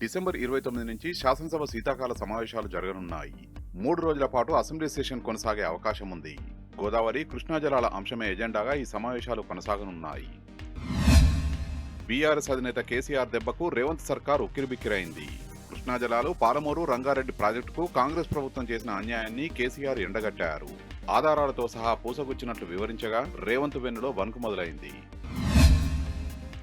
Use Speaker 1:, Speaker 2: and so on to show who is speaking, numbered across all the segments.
Speaker 1: December 29 నుంచి శాసనసభ శీతాకాల సమావేశాలు జరగనున్నాయి. 3 రోజుల పాటు అసెంబ్లీ సెషన్ కొనసాగే అవకాశం ఉంది. గోదావరి, కృష్ణా జలాల అంశమే ఎజెండాగా ఈ సమావేశాలు కొనసాగనున్నాయి. బీఆర్ఎస్ అధినేత కేసీఆర్ దెబ్బకు రేవంత్ సర్కార్ ఉక్కిరిబిక్కిరైంది. కృష్ణా జలాలు, పాలమూరు, రంగారెడ్డి ప్రాజెక్టుకు కాంగ్రెస్ ప్రభుత్వం చేసిన అన్యాయాన్ని కేసీఆర్ ఎండగట్టారు. ఆధారాలతో సహా పూసగుచ్చినట్లు వివరించగా రేవంత్ వెన్నులో వణుకు మొదలైంది.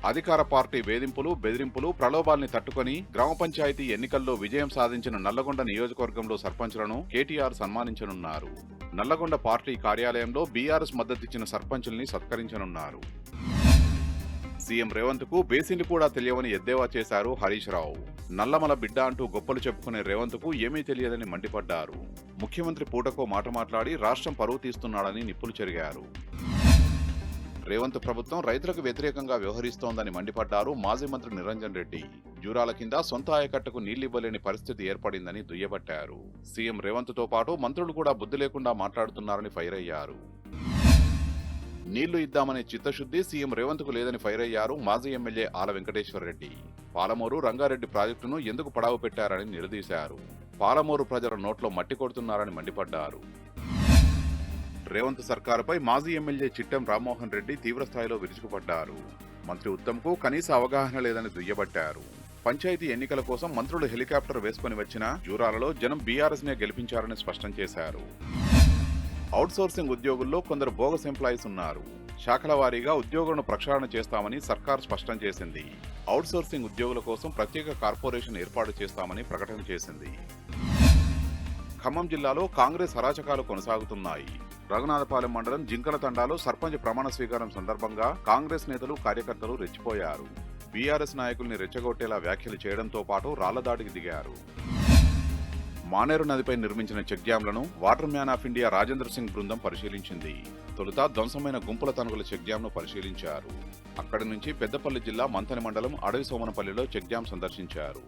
Speaker 1: అధికార పార్టీ వేధింపులు, బెదిరింపులు, ప్రలోభాల్ని తట్టుకొని గ్రామ పంచాయతీ ఎన్నికల్లో విజయం సాధించిన నల్లగొండ నియోజకవర్గంలో సర్పంచులను కేటీఆర్ సన్మానించనున్నారు. నల్లగొండ పార్టీ కార్యాలయంలో బీఆర్ఎస్ మద్దతిచ్చిన సర్పంచుల్ని సత్కరించనున్నారు. సీఎం రేవంత్ కు బేసిన్లు కూడా తెలియవని ఎద్దేవా చేశారు హరీష్ రావు. నల్లమల బిడ్డ అంటూ గొప్పలు చెప్పుకునే రేవంత్ కు ఏమీ తెలియదని మండిపడ్డారు. ముఖ్యమంత్రి పూటకో మాట మాట్లాడి రాష్ట్రం పరువు తీస్తున్నాడని నిప్పులు చెరిగారు. రేవంత్ ప్రభుత్వం రైతులకు వ్యతిరేకంగా వ్యవహరిస్తోందని మండిపడ్డారు మాజీ మంత్రి నిరంజన్ రెడ్డి. జూరాల కింద సొంత ఆయకట్టుకు నీళ్లివ్వలేని పరిస్థితి ఏర్పడిందని దుయ్యబట్టారు. సీఎం రేవంత్ తో పాటు మంత్రులు కూడా బుద్ధి లేకుండా మాట్లాడుతున్నారని ఫైర్ అయ్యారు. నీళ్లు ఇద్దామనే చిత్తశుద్ధి సీఎం రేవంత్ కు లేదని ఫైర్ అయ్యారు మాజీ ఎమ్మెల్యే ఆల వెంకటేశ్వర రెడ్డి. పాలమూరు, రంగారెడ్డి ప్రాజెక్టును ఎందుకు పడావు పెట్టారని నిలదీశారు. పాలమూరు ప్రజల నోట్లో మట్టి కొడుతున్నారని మండిపడ్డారు. రేవంత్ సర్కారుపై మాజీ ఎమ్మెల్యే చిట్టెం రామ్మోహన్ రెడ్డి తీవ్రస్థాయిలో విరుచుకుపడ్డారు. మంత్రి ఉత్తమ్కు కనీస అవగాహన లేదని దుయ్యబట్టారు. పంచాయతీ ఎన్నికల కోసం మంత్రులు హెలికాప్టర్ వేసుకుని వచ్చినా జూరాలలో జనం బీఆర్ఎస్ నే గెలిపించారని స్పష్టం చేశారు. అవుట్సోర్సింగ్ ఉద్యోగుల్లో కొందరు బోగస్ ఎంప్లాయీస్ ఉన్నారు. శాఖల వారీగా ఉద్యోగులను ప్రక్షాళన చేస్తామని సర్కార్ స్పష్టం చేసింది. అవుట్సోర్సింగ్ ఉద్యోగుల కోసం ప్రత్యేక కార్పొరేషన్ ఏర్పాటు చేస్తామని ప్రకటన చేసింది. ఖమ్మం జిల్లాలో కాంగ్రెస్ అరాచకాలు కొనసాగుతున్నాయి. రఘునాథపాలెం మండలం జింకల తండాలో సర్పంచ్ ప్రమాణ స్వీకారం సందర్భంగా కాంగ్రెస్ నేతలు, కార్యకర్తలు రెచ్చిపోయారు. బీఆర్ఎస్ నాయకుల్ని రెచ్చగొట్టేలా వ్యాఖ్యలు చేయడంతో పాటు రాళ్లదాడికి దిగారు. మానేరు నదిపై నిర్మించిన చెక్ డ్యాంలను water man of India Rajendra Singh బృందం పరిశీలించింది. తొలుత ధ్వంసమైన గుంపుల తనుగుల చెక్ డ్యాంను పరిశీలించారు. అక్కడి నుంచి పెద్దపల్లి జిల్లా మంథని మండలం అడవి సోమనపల్లిలో చెక్ డ్యాం సందర్శించారు.